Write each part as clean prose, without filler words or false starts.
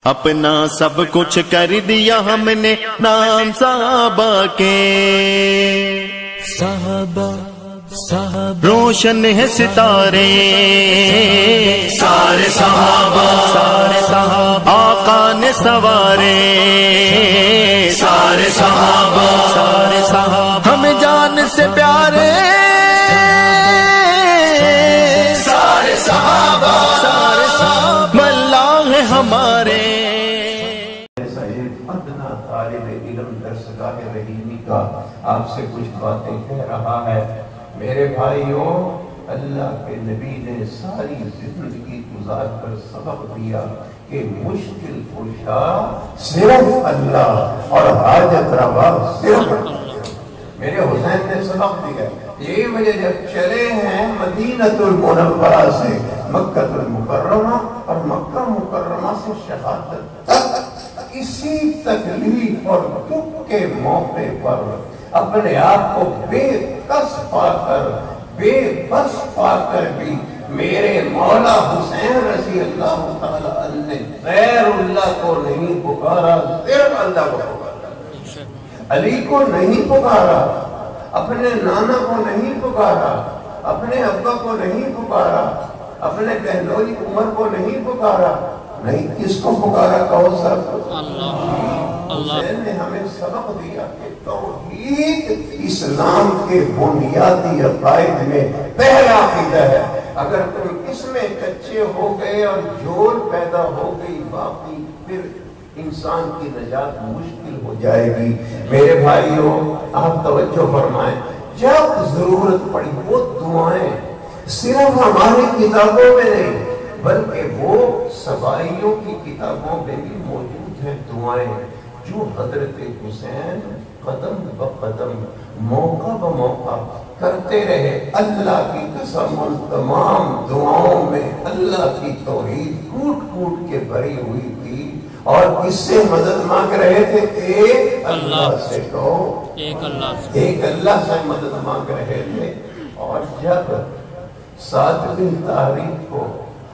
اپنا سب کچھ کر دیا ہم نے نام صحابہ کے، صحابہ روشن ہے ستارے، سارے صحابہ آقا نے سوارے، سارے صحابہ ہمیں جان سے پیارے، سارے صحابہ اللہ ہے ہمارے۔ طالب علم درسگاہ رحیمی کا آپ سے کچھ باتیں کہہ رہا ہے۔ میرے بھائیوں، اللہ کے نبی نے ساری زندگی گزار کر سبق دیا کہ مشکل کشا صرف اللہ اور حاجت روا صرف اللہ۔ میرے حسین نے سبق دیا، یہی وجہ جب چلے ہیں مدینہ المنورہ سے مکہ المکرمہ اور مکہ مکرمہ سے شہادت تک، کسی تکلیف اور دکھ کے موقع پر اپنے آپ کو بے کس پا کر، بے بس پا کر بھی میرے مولا حسین رضی اللہ تعالی عنہ نے غیر اللہ کو نہیں پکارا، صرف اللہ کو پکارا، علی کو نہیں پکارا، اپنے نانا کو نہیں پکارا، اپنے ابا کو نہیں پکارا، اپنے بہنوئی عمر کو نہیں پکارا، نہیں کس کو پکارا؟ کہو سب حسین نے ہمیں سبق دیا کہ توحید اسلام کے بنیادی عقائد میں پہلا عقیدہ ہے۔ اگر تم اس میں کچے ہو گئے اور جھول پیدا ہو گئی، باقی پھر انسان کی نجات مشکل ہو جائے گی۔ میرے بھائیوں، آپ توجہ فرمائیں، جب ضرورت پڑی وہ دعائیں صرف ہماری کتابوں میں نہیں بلکہ وہ سبائیوں کی کتابوں میں بھی موجود ہیں دعائیں جو حضرت حسین قدم بقدم موقع بموقع کرتے رہے۔ اللہ کی قسم ان تمام دعاؤں میں اللہ کی توحید کوٹ کوٹ کے بھری ہوئی تھی، اور کس سے مدد مانگ رہے تھے؟ ایک اللہ سے، کہو ایک اللہ سے مدد مانگ رہے تھے۔ اور جب 7ویں تاریخ کو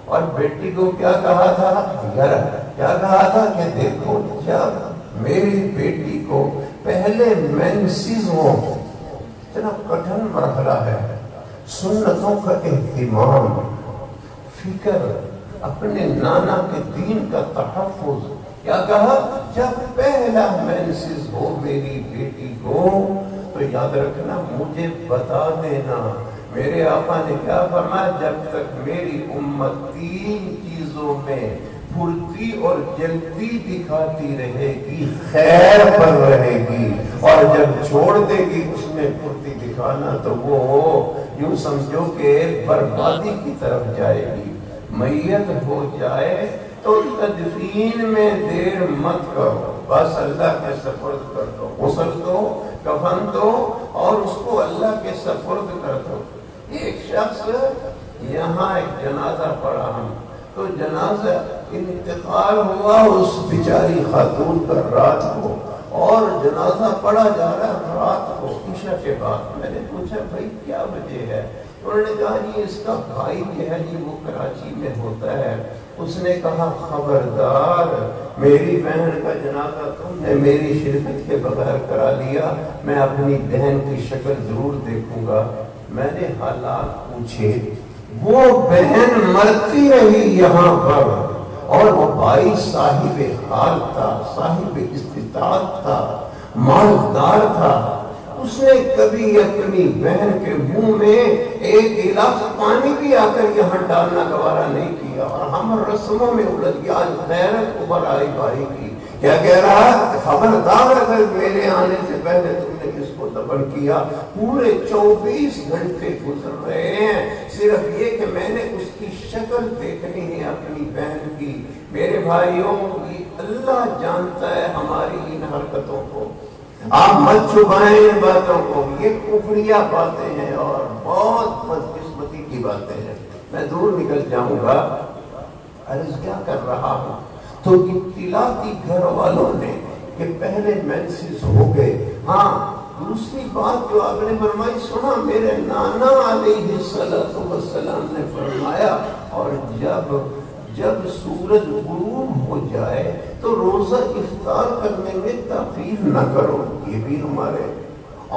اور بیٹی کو کیا کہا تھا؟ کیا کہا تھا کہ دیکھو جب میری بیٹی کو پہلے مینسز ہو، اتنا کٹھن مرحلہ ہے، سنتوں کا اہتمام، فکر، اپنے نانا کے دین کا تحفظ، کیا کہا؟ جب پہلا مینسز ہو میری بیٹی کو تو یاد رکھنا مجھے بتا دینا۔ میرے آقا نے کیا فرمایا؟ جب تک میری امت 3 چیزوں میں پھرتی اور جلدی دکھاتی رہے گی خیر پر رہے گی، اور جب چھوڑ دے گی اس میں پھرتی دکھانا تو وہ یوں سمجھو کہ بربادی کی طرف جائے گی۔ میت ہو جائے تو تدفین میں دیر مت کرو، بس اللہ کے سپرد کر دو، غسل دو، کفن دو اور اس کو اللہ کے سپرد کر دو۔ ایک شخص یہاں ایک جنازہ پڑھا ہم تو جنازہ انتقال ہوا اس بیچاری خاتون کا رات کو، اور جنازہ پڑھا جا رہا ہے رات کو عشاء کے بعد۔ میں نے پوچھا بھائی کیا وجہ ہے؟ انہوں نے کہا جی اس کا بھائی جو ہے جی وہ کراچی میں ہوتا ہے۔ اس نے کہا خبردار، میری بہن کا جنازہ تم نے میری شرکت کے بغیر کرا لیا، میں اپنی بہن کی شکل ضرور دیکھوں گا۔ میں نے حالات پوچھے، وہ بہن مرتی رہی یہاں پر، اور وہ بھائی صاحب حال تھا، صاحب استطاعت تھا، مالدار تھا۔ اس نے کبھی اپنی بہن کے منہ میں ایک گلاس پانی بھی آ کر یہاں ڈالنا گوارا نہیں کیا، اور ہم رسموں میں الجھ گیا۔ آج غیرت ابھر آئی بھائی کی، کیا کہہ رہا ہے؟ خبردار اگر میرے آنے سے پہلے تم نے اس کو دفن کیا۔ پورے 24 گھنٹے گزر رہے ہیں صرف یہ کہ میں نے اس کی شکل دیکھنی ہے اپنی بہن کی۔ میرے بھائیوں، یہ اللہ جانتا ہے ہماری ان حرکتوں کو، آپ مت چھپائیں ان باتوں کو، یہ کفریہ باتیں ہیں اور بہت بدقسمتی کی باتیں ہیں۔ میں دور نکل جاؤں گا، عرض کیا کر رہا ہوں تو اطلاع دی گھر والوں نے کہ پہلے مینسز ہو گئے۔ ہاں دوسری بات جو آپ نے فرمائی سنا، میرے نانا علیہ السلام نے فرمایا، اور جب سورج غروب ہو جائے تو روزہ افطار کرنے میں تاخیر نہ کرو، یہ بھی ہمارے۔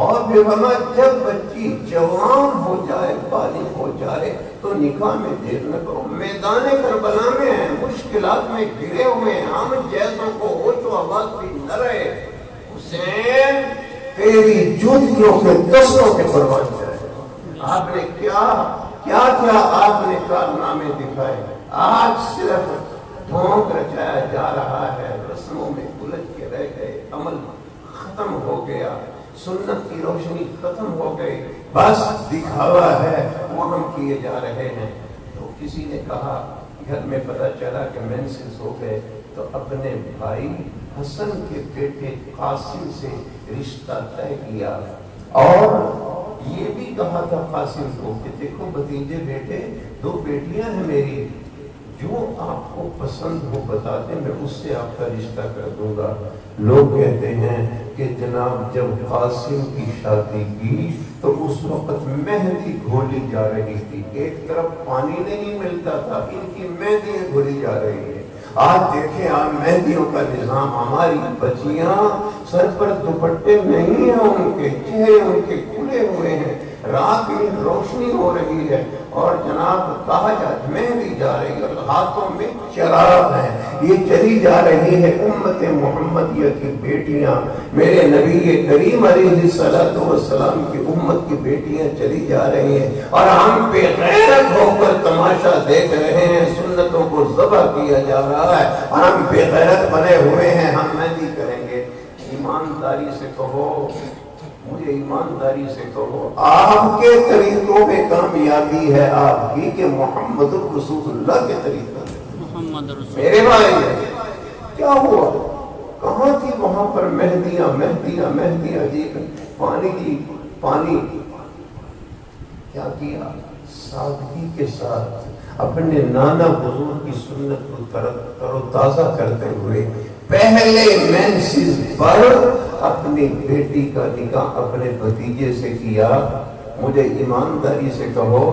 اور بھی فرما جب بچی جوان ہو جائے، بالغ ہو جائے تو نکاح میں دیر نہ کرو۔ میدان کربلا میں ہیں، مشکلات میں گھرے ہوئے ہیں، ہم جیسوں کو ہوش و حواس بھی نہ رہے، حسین تیری جوتیوں کے دستوں کے قربان جائے۔ آپ نے کیا آپ نے کارنامے دکھائے، آج صرف ڈھونگ رچایا جا رہا ہے، رسموں میں الجھ کے رہ گئے، عمل ختم ہو گیا، سنت کی روشنی ختم ہو گئی، بس دکھاوا ہے وہ ہم کیے جا رہے ہیں۔ تو کسی نے کہا، گھر میں پتہ چلا کہ مینسز ہو گئے، تو اپنے بھائی حسن کے بیٹے قاسم سے رشتہ طے کیا، اور یہ بھی کہا تھا قاسم کو کہ دیکھو بھتیجے بیٹے، 2 بیٹیاں ہیں میری، جو آپ کو پسند ہو بتا دیں، میں اس سے آپ کا رشتہ کر دوں گا۔ لوگ کہتے ہیں کہ جناب جب قاسم کی شادی کی تو اس وقت مہندی گھولی جا رہی تھی، ایک طرف پانی نہیں ملتا تھا، ان کی مہندیاں گھولی جا رہی ہیں۔ آج دیکھیں آپ مہندیوں کا نظام، ہماری بچیاں سر پر دوپٹے نہیں ہیں، ان کے چہرے ان کے کھلے ہوئے ہیں، رات میں روشنی ہو رہی ہے، اور جناب کہا جائے مہندی جا رہی ہے، اور ہاتھوں میں چراغ ہیں، یہ چلی جا رہی ہے امت محمدیہ کی بیٹیاں، میرے نبی کریم علیہ السلام کی امت کی بیٹیاں چلی جا رہی ہیں، اور ہم بے غیرت ہو کر تماشا دیکھ رہے ہیں، سنتوں کو ذبح کیا جا رہا ہے، اور ہم بے غیرت بنے ہوئے ہیں، ہم مہندی کریں گے۔ ایمانداری سے کہو، مجھے ایمانداری سے کہو، آپ کے طریقوں میں کامیابی ہے آپ کی کہ محمد رسول اللہ کے طریقہ میرے بھائی کیا ہوا؟ کہاں تھی وہاں پر مہندیاں مہندیاں مہندیاں جی، پانی جی پانی، کیا کیا؟ سادگی کے ساتھ اپنے نانا بزرگ کی سنت کو تر و تازہ کرتے ہوئے پہلے مینسز پر اپنی بیٹی کا نکاح اپنے بھتیجے سے کیا۔ مجھے ایمانداری سے کہو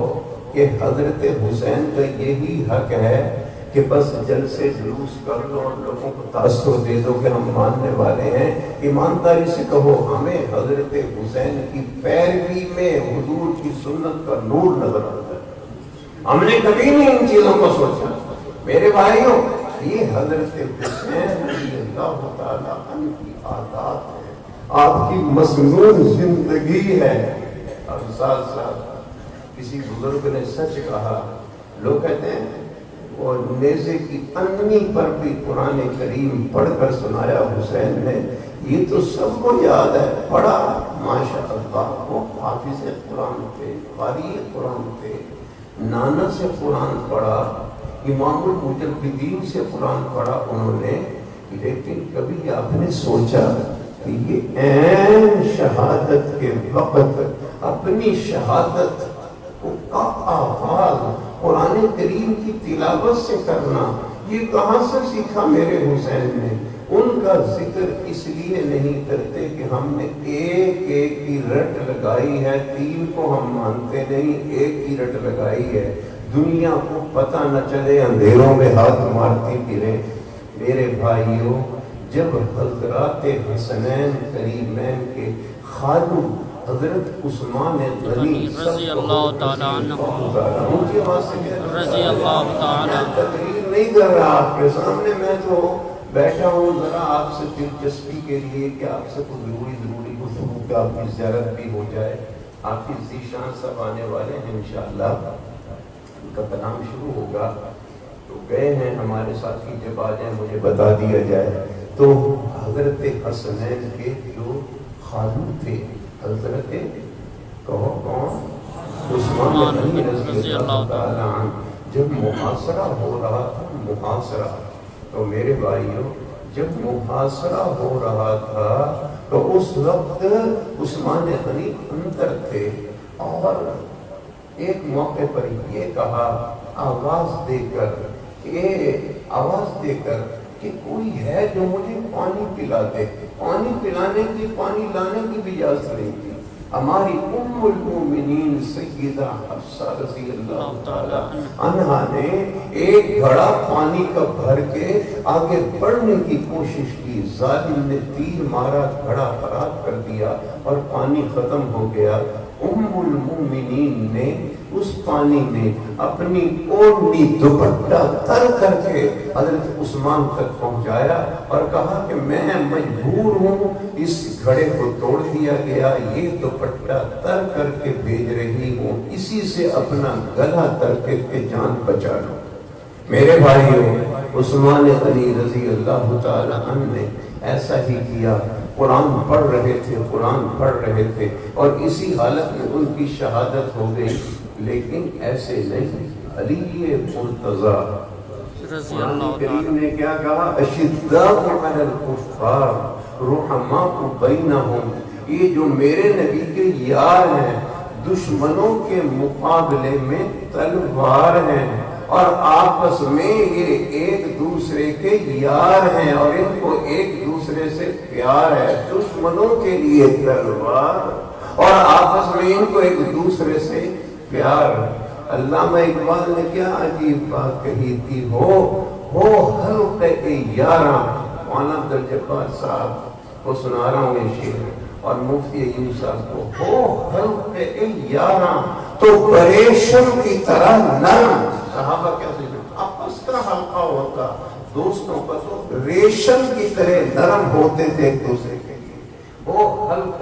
کہ حضرت حسین کا یہی حق ہے کہ بس جلسے جلوس کر لو اور لوگوں کو تاثر دے دو کہ ہم ماننے والے ہیں۔ ایمانداری سے کہو، ہمیں حضرت حسین کی پیروی میں حضور کی سنت کا نور نظر آتا ہے، ہم نے کبھی نہیں ان چیزوں کو سوچا۔ میرے بھائیوں، یہ حضرت حسین رضی اللہ تعالیٰ عنہ کی عادات ہے، آپ کی مصنون زندگی ہے۔ اور ساتھ ساتھ کسی بزرگ نے سچ کہا، لوگ کہتے ہیں وہ نیزے کی انگلی پر بھی قرآن کریم پڑھ کر سنایا حسین نے، یہ تو سب کو یاد ہے، پڑھا ماشاء اللہ، وہ حافظ قرآن تھے، قاری قرآن تھے، نانا سے قرآن پڑھا، امام المجددین سے قرآن پڑھا انہوں نے، لیکن کبھی آپ نے سوچا کہ یہ عین شہادت کے وقت اپنی شہادت کا آغاز قرآن کریم کی تلاوت سے کرنا، یہ کہاں سے سیکھا میرے حسین نے؟ ان کا ذکر اس لیے نہیں کرتے کہ ہم نے ایک ایک کی رٹ لگائی ہے، 3 کو ہم مانتے نہیں، ایک کی رٹ لگائی ہے، دنیا کو پتہ نہ چلے، اندھیروں میں ہاتھ مارتی پھرے۔ میرے بھائیوں، جب حضرات حسنین کریمین کے خالو حضرت عثمان غنی رضی اللہ تعالیٰ عنہ رضی اللہ تعالیٰ تقریر نہیں کر رہا آپ کے سامنے، میں تو بیٹھا ہوں ذرا آپ سے دلچسپی کے لیے کہ آپ سے کوئی ضروری گفتگو کہ آپ کی زیارت بھی ہو جائے۔ آپ کی ذیشان سب آنے والے ہیں انشاءاللہ، ان کا کلام شروع ہوگا، تو گئے ہیں ہمارے ساتھی، جب آ جائیں مجھے بتا دیا جائے۔ تو حضرت حسنین کے جو خالو تھے، حضرت کہو کون؟ عثمان غنی رضی اللہ تعالیٰ عنہ، جب محاصرہ ہو رہا تھا، محاصرہ، تو میرے بھائیوں جب محاصرہ ہو رہا تھا تو اس وقت عثمان غنی اندر تھے، اور ایک موقع پر یہ کہا آواز دے کر کہ کوئی ہے جو مجھے پانی پلا دے، پانی پلانے کی، پانی لانے کی بھی اجازت نہیں تھی، ہماری ام المومنین سیدہ حفصہ رضی اللہ تعالی عنہا نے ایک گھڑا پانی کا بھر کے آگے بڑھنے کی کوشش کی، ظالم نے تیر مارا، گھڑا خراب کر دیا اور پانی ختم ہو گیا۔ ام المومنین نے اس پانی میں اپنی اوڑھنی دوپٹہ تر کر کے حضرت عثمان تک پہنچایا اور کہا کہ میں مجبور ہوں، اس گھڑے کو توڑ دیا گیا، یہ دوپٹہ تر کر کے بھیج رہی ہوں، اسی سے اپنا گلا تر کے جان بچا لو۔ میرے بھائیوں، عثمان غنی رضی اللہ تعالی عنہ نے ایسا ہی کیا، قرآن پڑھ رہے تھے اور اسی حالت میں ان کی شہادت ہو گئی، لیکن ایسے نہیں۔ علی مرتضیٰ قرآن کریم نے کیا کہا؟ اشداء علی الکفار رحماء بینہم، یہ جو میرے نبی کے یار ہیں دشمنوں کے مقابلے میں تلوار ہیں، اور آپس میں یہ ایک دوسرے کے یار ہیں اور ان کو ایک دوسرے سے پیار ہے۔ دشمنوں کے لیے تلوار اور آپس میں ان کو ایک دوسرے سے پیار۔ علامہ اقبال نے کیا عجیب بات کہی تھی، ہو حلق یاراں، مولانا عبدالجبار صاحب کو سنا رہا ہوں یہ شعر، اور مفتی ایوب صاحب کو، ہو حلق یاراں تو پریشم کی طرح نرم۔ صحابہ کیسے آپس کا حلقہ ہوتا، دوستوں کا تو ریشم کی طرح نرم ہوتے تھے ایک دوسرے کے لیے۔ وہ حلق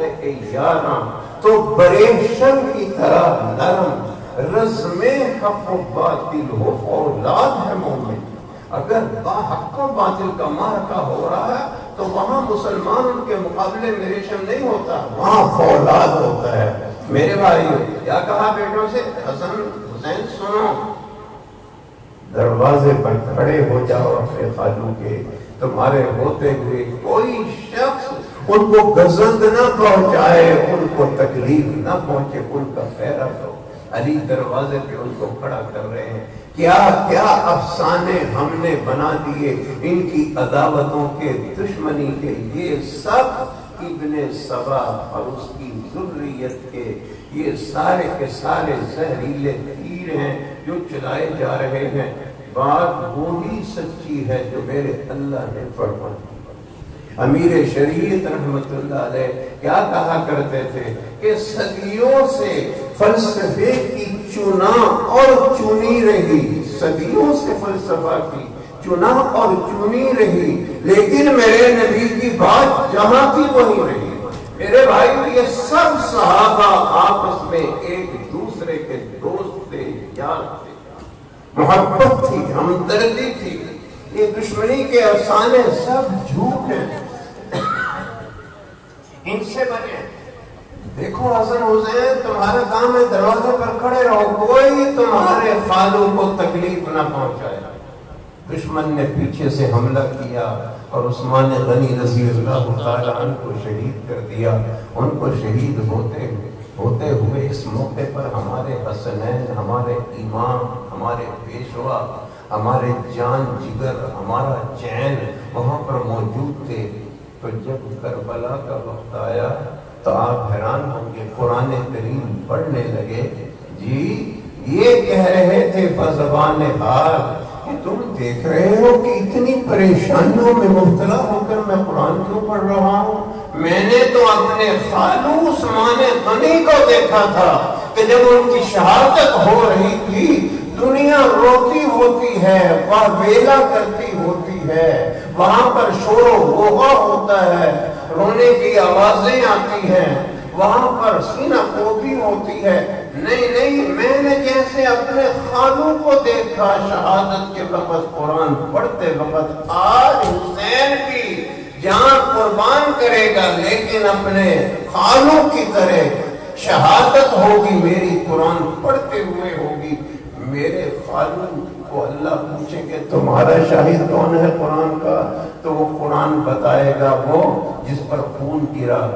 یاراں تو ریشم کی طرح نرم، رزم حق و باطل ہو اولاد ہے مومن۔ اگر حق و باطل کا معرکہ ہو رہا ہے تو وہاں مسلمان ان کے مقابلے میں ریشم نہیں ہوتا، وہاں فولاد ہوتا ہے۔ میرے بھائیو، کیا کہا بیٹوں سے؟ حسن حسین سنو، دروازے پر کھڑے ہو جاؤ اپنے خالو کے، تمہارے ہوتے ہوئے کوئی شخص ان کو گزند نہ پہنچائے، ان کو تکلیف نہ پہنچے، ان کا خیر کرو۔ علی دروازے پہ ان کو کھڑا کر رہے ہیں، کیا کیا افسانے ہم نے بنا دیے ان کی عداوتوں کے، دشمنی کے۔ یہ سب ابن سبا اور اس کی ذریت کے یہ سارے کے سارے زہریلے تیر ہیں جو چلائے جا رہے ہیں۔ بات وہی سچی ہے جو میرے اللہ نے فرمائی۔ امیر شریعت رحمت اللہ علیہ کیا کہا کرتے تھے کہ صدیوں سے فلسفے کی چنا اور چنی رہی، صدیوں سے فلسفہ کی چنا اور چنی رہی، لیکن میرے نبی کی بات جہاں تھی وہیں رہی۔ میرے بھائیو، یہ سب صحابہ آپس میں ایک دوسرے کے دوست تھے، یار تھے، محبت تھی، ہمدردی تھی۔ یہ دشمنی کے افسانے سب جھوٹ ہیں، ان سے بچیں۔ دیکھو حسن حسین، تمہارا کام ہے دروازے پر کھڑے رہو، کوئی تمہارے خالو کو تکلیف نہ پہنچائے۔ دشمن نے پیچھے سے حملہ کیا اور عثمان غنی رضی اللہ تعالی عنہ کو شہید کر دیا۔ ان کو شہید ہوتے ہوئے اس موقع پر ہمارے حسنین، ہمارے امام، ہمارے پیشوا، ہمارے جان جگر، ہمارا چین وہاں پر موجود تھے۔ تو جب کربلا کا وقت آیا تو آپ حیران ہوں گے، قرآن کریم پڑھنے لگے، جی یہ کہہ رہے تھے بزبان حال کہ تم دیکھ رہے ہو کہ اتنی پریشانیوں میں مبتلا ہو کر میں قرآن کیوں پڑھ رہا ہوں؟ میں نے تو اپنے خالو عثمان غنی کو دیکھا تھا کہ جب ان کی شہادت ہو رہی تھی دنیا روتی ہوتی ہے، واویلا کرتی ہوتی ہے، وہاں پر شور و غوغا ہوتا ہے، رونے کی آوازیں آتی ہیں، وہاں پر سینہ کوبی ہوتی ہے۔ نہیں، میں نے جیسے اپنے خالو کو دیکھا شہادت کے وقت قرآن پڑھتے وقت، آج حسین کی جان قربان کرے گا لیکن اپنے خالو کی طرح شہادت ہوگی میری، قرآن پڑھتے ہوئے ہوگی۔ میرے خالو کو اللہ پوچھے کہ تمہارا شاہد کون ہے قرآن کا، تو وہ قرآن بتائے گا، وہ جس پر خون گرا۔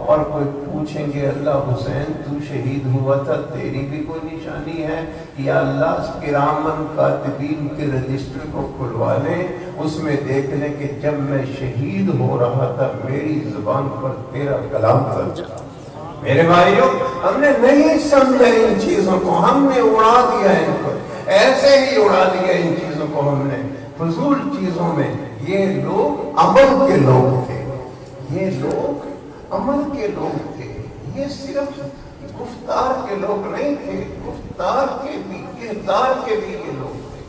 اور کوئی پوچھیں گے اللہ حسین تو شہید ہوا تھا، تیری بھی کوئی نشانی ہے؟ یا اللہ کرامن کاتبین کے رجسٹر کو کھلوا لیں، اس میں دیکھ لیں کہ جب میں شہید ہو رہا تھا میری زبان پر تیرا کلام تھا۔ میرے بھائیوں ہم نے نہیں سمجھا ان چیزوں کو، ہم نے اڑا دیا ان کو، ایسے ہی اڑا دیا ان چیزوں کو ہم نے فضول چیزوں میں۔ یہ لوگ عمل کے لوگ تھے، یہ لوگ عمل کے لوگ تھے، یہ صرف گفتار کے لوگ نہیں تھے، گفتار کے بھی کردار کے بھی یہ لوگ تھے۔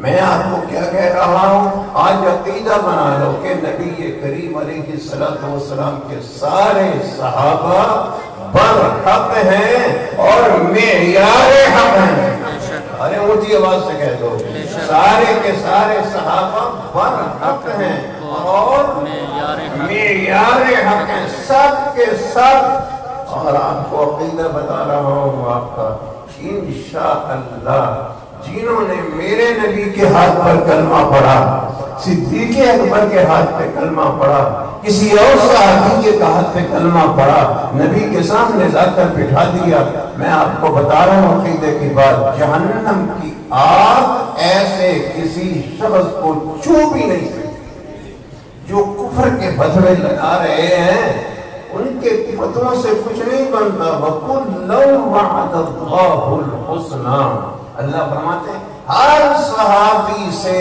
میں آپ کو کیا کہہ رہا ہوں، آج عقیدہ بنا لو کہ نبی کریم علیہ السلام کے سارے صحابہ برحق ہیں اور معیار حق ہیں۔ ارے اونچی آواز سے کہہ دو، سارے کے سارے صحابہ برحق ہیں اور معیار حق ہیں، سب کے سب۔ اور آپ کو عقیدہ بتا رہا ہوں آپ کا، انشاءاللہ جنہوں نے میرے نبی کے ہاتھ پر کلمہ پڑھا، صدیق اکبر کے ہاتھ پہ کلمہ پڑھا، کسی اور صحابی کے ہاتھ پہ کلمہ پڑھا، نبی کے سامنے لا کر بٹھا دیا، میں آپ کو بتا رہا ہوں عقیدے کی بات، جہنم کی آگ ایسے کسی شخص کو چھو بھی نہیں سکتی۔ جو کفر کے بدلے لگا رہے ہیں ان کے فتووں سے کچھ نہیں بنتا۔ وَقُلْ وَعَدَ اللَّهُ الْحُسْنَى، اللہ فرماتے ہیں ہر صحابی سے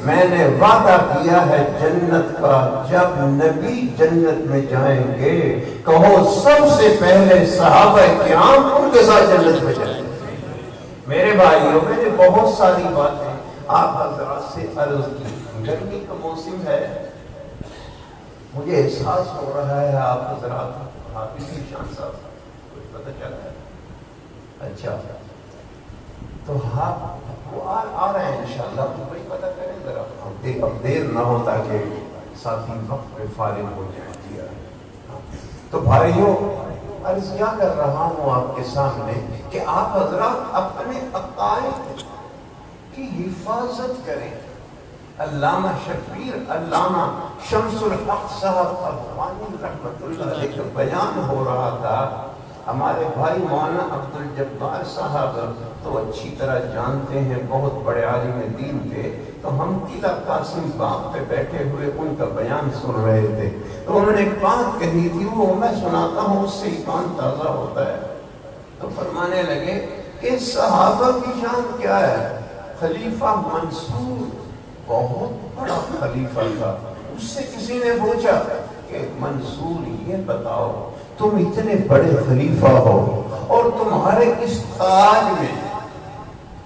میں نے وعدہ کیا ہے جنت کا، جب نبی جنت میں جائیں گے کہو سب سے پہلے صحابہ کرام ان کے ساتھ جنت میں جائیں گے۔ میرے بھائیوں میں نے بہت ساری باتیں آپ حضرات سے عرض کی، گرمی کا موسم ہے، مجھے احساس ہو رہا ہے آپ حضرات حافظ شان صاحب کچھ پتہ چلا ہے؟ اچھا تو وہ آ رہے ہیں انشاءاللہ، تو بھائی پتہ کریں ذرا، اب دیر نہ ہو تاکہ ساتھی وقت پہ فارغ ہو جائیں دیا۔ تو بھائیوں عرض کیا کر رہا ہوں آپ کے سامنے کہ آپ حضرات اپنے عقائد کی حفاظت کریں۔ علامہ شبیر، علامہ شمس الحق صاحب افغانی رحمت اللہ علیہ کا بیان ہو رہا تھا، ہمارے بھائی مولانا عبد الجبار صاحب تو اچھی طرح جانتے ہیں، بہت بڑے عالم دین تھے، تو ہم قلعہ قاسم باغ پہ بیٹھے ہوئے ان کا بیان سن رہے تھے، تو انہوں نے ایک بات کہی تھی، وہ میں سناتا ہوں، اس سے ایمان تازہ ہوتا ہے۔ تو فرمانے لگے کہ صحابہ کی شان کیا ہے؟ خلیفہ منصور بہت بڑا خلیفہ تھا، اس سے کسی نے پوچھا کہ منصور یہ بتاؤ تم اتنے بڑے خلیفہ ہو اور تمہارے اس تاج میں،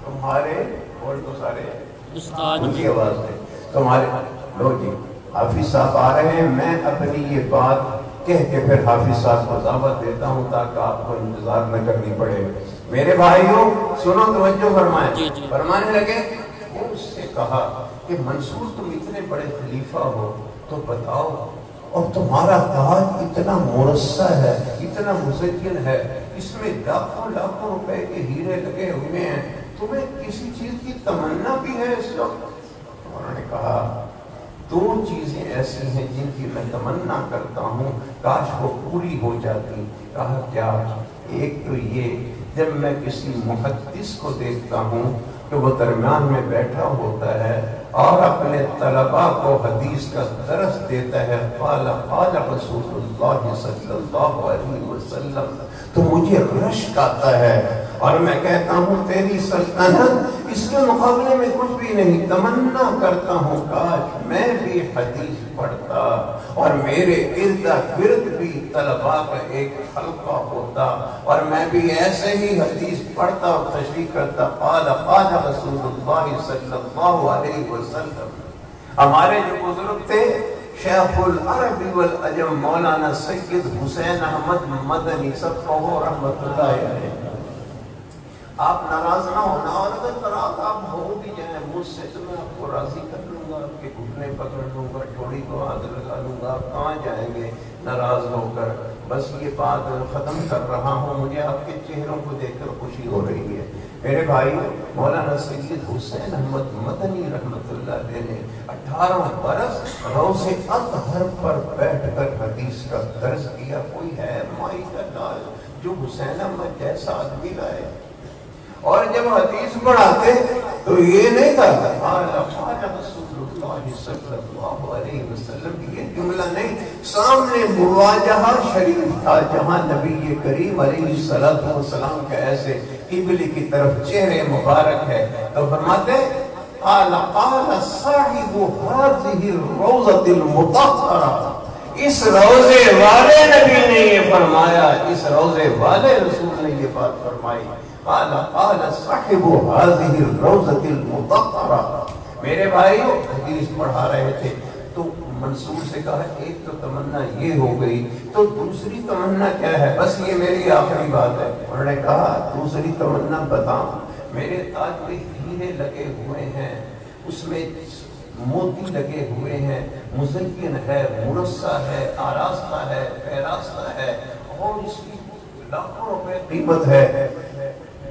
تمہارے اور تو سارے اونچی آواز میں تمہارے، لو جی حافظ صاحب آ رہے ہیں، میں اپنی یہ بات کہہ کے پھر حافظ صاحب کو دعوت دیتا ہوں تاکہ آپ کو انتظار نہ کرنی پڑے۔ میرے بھائیوں سنو، توجہ فرمائیں۔ فرمانے لگے وہ اس سے کہا کہ منصور تم اتنے بڑے خلیفہ ہو تو بتاؤ، اور تمہارا تاج اتنا مرصع ہے، اتنا مزین ہے، اس میں لاکھوں لاکھوں روپے کے ہیرے لگے ہوئے ہیں، تمہیں کسی چیز کی تمنا بھی ہے اس وقت؟ انہوں نے کہا دو چیزیں ایسی ہیں جن کی میں تمنا کرتا ہوں کاش وہ پوری ہو جاتی۔ کہا کیا؟ ایک تو یہ جب میں کسی محدث کو دیکھتا ہوں کہ وہ درمیان میں بیٹھا ہوتا ہے اور اپنے طلباء کو حدیث کا درس دیتا ہے، قال قال رسول اللہ صلی اللہ علیہ وسلم، تو مجھے رشک آتا ہے اور میں کہتا ہوں تیری سلطنت اس کے مقابلے میں کچھ بھی نہیں۔ تمنا کرتا ہوں کاش میں بھی حدیث پڑھتا اور میرے ارد گرد بھی طلباء کا ایک حلقہ ہوتا اور میں بھی ایسے ہی حدیث پڑھتا اور تشریح کرتا۔ قال قال رسول اللہ صلی اللہ علیہ وسلم۔ ہمارے جو بزرگ تھے شیخ العرب والعجم مولانا سید حسین احمد مدنی سب کو رحمت اللہ علیہ، آپ ناراض نہ ہونا، اور اگر ناراض آپ ہو بھی جائیں مجھ سے تو میں آپ کو راضی کر لوں گا، آپ کے گھٹنے پکڑ لوں گا، ٹھوڑی کو ہاتھ لگا لوں گا، آپ کہاں جائیں گے ناراض ہو کر؟ بس یہ بات ختم کر رہا ہوں، مجھے آپ کے چہروں کو دیکھ کر خوشی ہو رہی ہے۔ میرے بھائی مولانا سید حسین احمد مدنی رحمت اللہ علیہ نے 18 برس روضہ اطہر پر بیٹھ کر حدیث کا درس کیا۔ کوئی ہے مائی کا لال جو حسین احمد جیسا آدمی لائے؟ اور جب حدیث پڑھاتے تو یہ نہیں تھا قال قال رسول اللہ صلی اللہ علیہ وسلم کی یہ جملہ نہیں، سامنے مواجہہ شریف تھا جہاں نبی کریم علیہ السلام کے ایسے قبلے کی طرف چہرے مبارک ہے تو فرماتے قال صاحب هذه الروضة المطهرة، اس روزے والے نبی نے یہ فرمایا، اس روزے والے رسول نے یہ بات فرمائی، قال صاحب هذه الروضة المطهرة۔ میرے بھائیو حدیث پڑھا رہے تھے تو منصور سے کہا ایک تو تمنا یہ ہو گئی، تو دوسری تمنا کیا ہے؟ بس یہ میری آخری بات ہے۔ انہوں نے کہا دوسری تمنا بتاؤں، میرے تاج میں ہیرے لگے ہوئے ہیں، اس میں موتی لگے ہوئے ہیں، مزین ہے، مرصع ہے، آراستہ ہے، پیراستہ ہے، اور اس کی لاکھوں روپے قیمت ہے،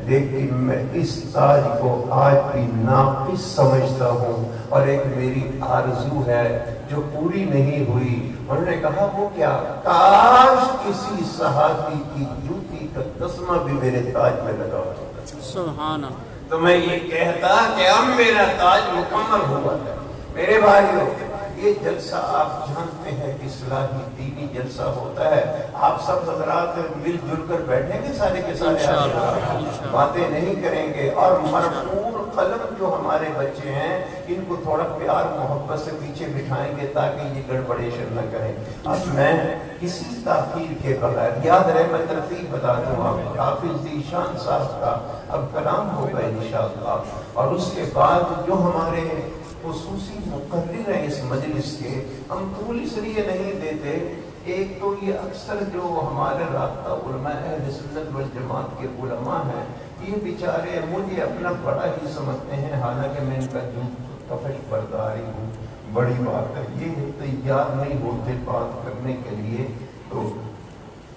لیکن میں اس تاج کو آج بھی ناقص سمجھتا ہوں، اور ایک میری آرزو ہے جو پوری نہیں ہوئی۔ انہوں نے کہا وہ کیا؟ کاش کسی صحابی کی جوتی کا تسمہ بھی میرے تاج میں لگا ہوتا۔ سبحان اللہ۔ تو میں یہ کہتا کہ اب میرا تاج مکمل ہوا ہے۔ میرے بھائیو یہ جلسہ آپ جانتے ہیں کہ اصلاحی دینی جلسہ ہوتا ہے، آپ سب حضرات مل جل کر بیٹھیں گے سارے کے سارے، باتیں نہیں کریں گے، اور مرفوع قلم جو ہمارے بچے ہیں ان کو تھوڑا پیار محبت سے پیچھے بٹھائیں گے تاکہ یہ گڑبڑیشن نہ کریں۔ اب میں کسی تاخیر کے بغیر یاد رہے، میں ترتیب بتا دوں آپ، حافظ ذیشان صاحب کا اب کلام ہوگا انشاءاللہ، اور اس کے بعد جو ہمارے خصوصی مقرر ہیں اس مجلس کے، ہم طول اس لیے نہیں دیتے، ایک تو یہ اکثر جو ہمارے رابطہ علماء اہل سنت والجماعت کے علماء ہیں یہ بیچارے مجھے اپنا بڑا ہی سمجھتے ہیں، حالانکہ میں ان کا جو کفش برداری ہوں، بڑی بات ہے، یہ تیار نہیں ہوتے بات کرنے کے لیے، تو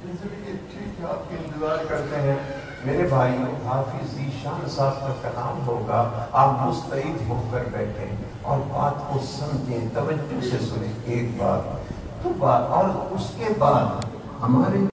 اس لیے ٹھیک ہے آپ کے انتظار کرتے ہیں۔ میرے بھائی حافظ ذیشان صاحب کا کلام ہوگا، آپ مستعد ہو کر بیٹھیں اور بات کو سمجھیں، توجہ سے سنیں ایک بات تو بات، اور اس کے بعد ہمارے